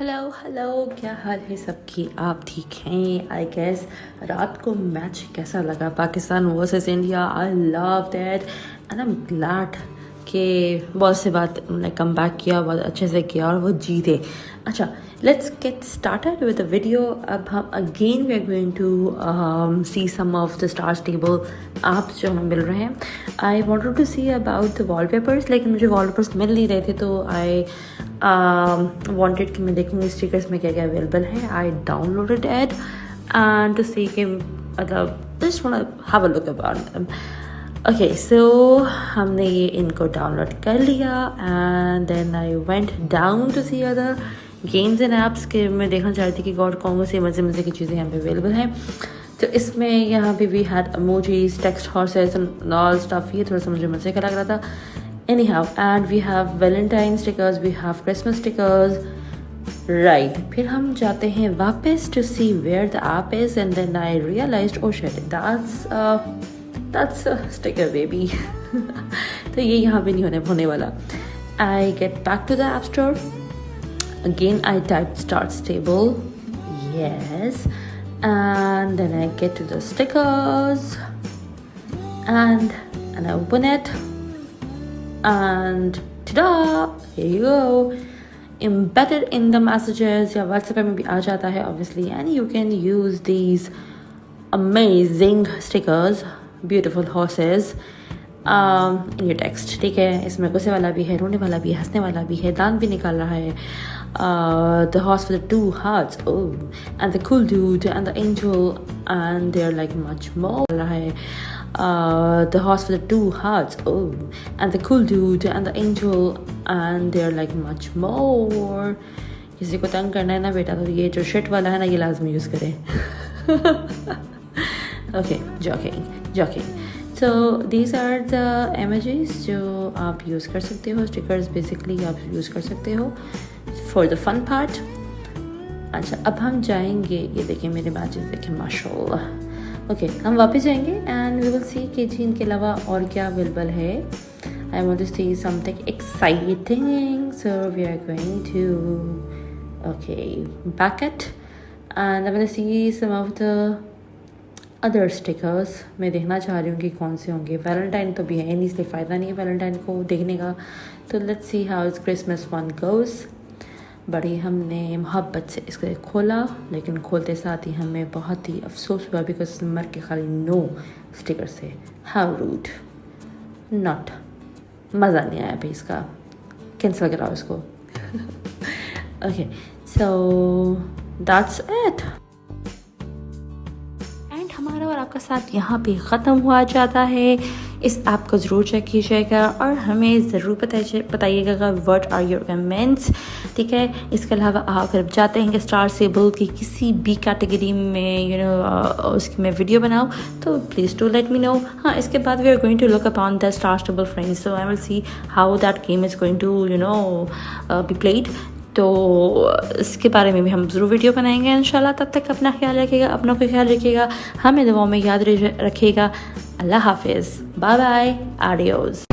Hello hello, क्या हाल है सबकी? आप ठीक हैं? आई गेस रात को मैच कैसा लगा Pakistan versus India? I love that and I am glad कि बहुत से बात उन्होंने कम बैक किया, बहुत अच्छे से किया और वो जीते। अच्छा, let's get started with the video. अब हम again we are going to see some of the stars table apps जो हमें मिल रहे हैं। I wanted to see about the wallpapers, लेकिन मुझे वॉलपेपर्स मिल नहीं रहे थे, तो आई वांटेड कि मैं देखूँगी स्टिकर्स में क्या क्या अवेलेबल है। I downloaded it and to see कि मतलब just want to have a look about them. Okay, so हमने ये इनको डाउनलोड कर लिया and then I went down to see other games and apps के मैं देखना चाह रही थी कि गॉड कौन से मज़े मज़े की चीज़ें यहाँ पे अवेलेबल हैं। तो इसमें यहाँ पे we had emojis, text horses and all stuff। ये थोड़ा सा मुझे मज़े का लग रहा था। Anyhow, and we have Valentine stickers, we have Christmas stickers, right? फिर हम जाते हैं वापस to see where the app is and then I realized, oh shit, that's a sticker baby। तो ये यहाँ पे नहीं होने वाला। I get back to the app store. Again, I typed starts table, yes, and then I get to the stickers and I open it. And ta-da! Here you go. Embedded in the messages या WhatsApp में भी आ जाता है obviously, and you can use these amazing stickers, beautiful horses in your text। ठीक है, इसमें गुस्से वाला भी है, रोने वाला भी है, हंसने वाला भी है, दांत भी निकाल रहा है। The horse with the 2 hearts, oh, and the cool dude and the angel, and they're like much more रहा है। The horse with the 2 hearts, oh, and the cool dude and the angel, and they're like much more। किसी को तंग करना है ना बेटा, तो ये जो शिट वाला है ना, ये लाजमी यूज़ करें। Okay, joking। So these are the emojis जो आप यूज़ कर सकते हो। स्टिकर्स बेसिकली आप यूज़ कर सकते हो for the fun part। अच्छा, अब हम जाएंगे, ये देखिए मेरे मैचेस देखें माशाल्लाह। ओके, हम वापस जाएंगे एंड वी विल सी कि जी इनके अलावा और क्या अवेलेबल है। I want to see something exciting, so we are going to okay back it and I want to see some of the other stickers. मैं देखना चाह रही हूँ कि कौन से होंगे। वैलेंटाइन तो भी है नहीं, इसलिए फ़ायदा नहीं है वैलेंटाइन को देखने का। तो let's see how is Christmas one goes. बड़ी हमने मोहब्बत से इसको खोला, लेकिन खोलते साथ ही हमें बहुत ही अफसोस हुआ बिकॉज नंबर के खाली 9 स्टिकर से। हाउ रूड, नॉट, मज़ा नहीं आया भाई, इसका कैंसिल कराओ इसको। Okay, so that's it. हमारा और आपका साथ यहाँ पे ख़त्म हुआ जाता है। इस ऐप को ज़रूर चेक कीजिएगा और हमें ज़रूर बताइएगा व्हाट आर योर कमेंट्स। ठीक है, इसके अलावा आप अगर चाहते हैं कि स्टार टेबल की किसी भी कैटेगरी में उसकी मैं वीडियो बनाऊँ, तो please to let me know. हाँ, इसके बाद we are going to look upon the star table friends, so I will see how that game is going to be played. तो इसके बारे में भी हम ज़रूर वीडियो बनाएंगे इंशाल्लाह। तब तक अपना ख्याल रखिएगा, अपनों का ख्याल रखिएगा, हमें दुआओं में याद रखिएगा। अल्लाह हाफिज़, बाय बाय, आडियोज़।